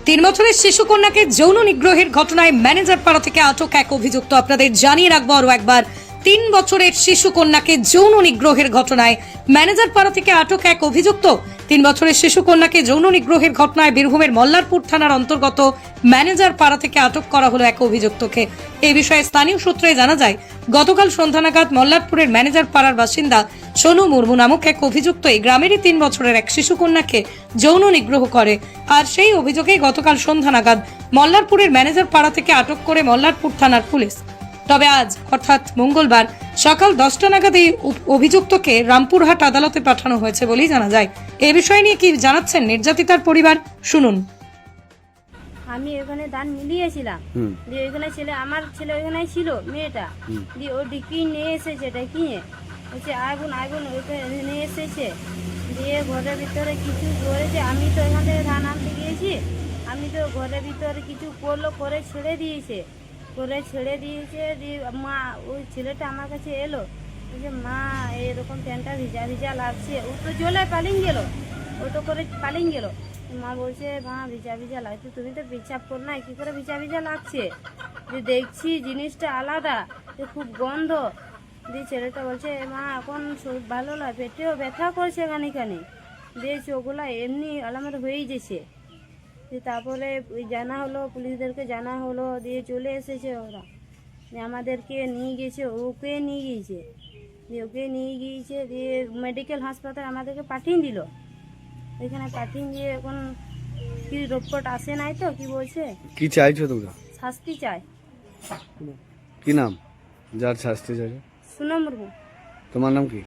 3 বছরের শিশু কন্যাকে যৌন নিগ্রহের ঘটনায় ম্যানেজার পাড়া থেকে আটক এক অভিযুক্ত। আপনাদের জানিয়ে রাখবো আরো একবার, 3 বছরের শিশু কন্যাকে যৌন নিগ্রহের ঘটনায় ম্যানেজার পাড়া থেকে আটক এক অভিযুক্ত। 3 বছরের শিশু কন্যাকে যৌন নিগ্রহের ঘটনায় বীরভূমের মল্লারপুর থানার অন্তর্গত ম্যানেজার পাড়া থেকে আটক করা হলো এক অভিযুক্তকে। এই বিষয়ে স্থানীয় সূত্রে জানা যায়, গতকাল সন্ধ্যা নাগাদ মল্লারপুরের ম্যানেজার পাড়ার বাসিন্দা সোনু মুর্মু নামক এক অভিযুক্ত এই গ্রামেরই 3 বছরের এক শিশু কন্যাকে যৌন নিগ্রহ করে। আর সেই অভিযোগে গতকাল সন্ধ্যা নাগাদ মল্লারপুরের ম্যানেজার পাড়া থেকে আটক করে মল্লারপুর থানার পুলিশ। তবে আজ অর্থাৎ মঙ্গলবার সকাল 10টা নাগাদ এই অভিযুক্তকে রামপুরহাট আদালতে পাঠানো হয়েছে বলেই জানা যায়। এ বিষয় নিয়ে কি জানাচ্ছেন নির্যাতিতার পরিবার, শুনুন। আমি ওখানে দান মিলিয়েছিলাম, দিয়ে ওইখানে আমার ছেলে ওইখানে ছিল, মেয়েটা দিয়ে ও ডিকি নিয়ে এসেছে, ডেকিয়ে বলছে আগুন আগুন ওইখানে নিয়ে এসেছে, দিয়ে ঘরের ভিতরে কিছু করেছে। আমি তো এখান থেকে ধান আনতে গিয়েছি, আমি তো ঘরের ভিতরে কিছু করলো, করে ছেড়ে দিয়েছে, দিয়ে মা ওই ছেলেটা আমার কাছে এলো, বলছে মা এরকম প্যান্টটা ভিজা ভিজা লাগছে। ও তো জলে পালিয়ে গেল, ওটো করে পালিয়ে গেল। মা বলছে মা ভিজা ভিজা লাগছে, তুমি তো পেচ্ছাপ কর না, কী করে ভিজা ভিজা লাগছে? যে দেখছি জিনিসটা আলাদা, যে খুব গন্ধ। দিয়ে ছেলেটা বলছে মা এখন ভালো লাগে, পেটেও ব্যথা করছে এখানে দিয়ে চোখগুলো এমনি আলামত হয়েই গেছে। দিয়ে তারপরে জানা হলো, পুলিশদেরকে জানা হলো, দিয়ে চলে এসেছে ওরা, দিয়ে আমাদেরকে নিয়ে গেছে, ওকে নিয়ে গিয়েছে, দিয়ে মেডিকেল হাসপাতাল আমাদেরকে পাঠিয়ে দিল। এখানে পাঠিয়ে দিয়ে এখন কি রিপোর্ট আসে নাই তো, কি বলছে কি চাইছো তোমরা? শাস্তি চাই। কি নাম যার শাস্তি চাইছো? সোনু মুর্মু। তোমার নাম কি?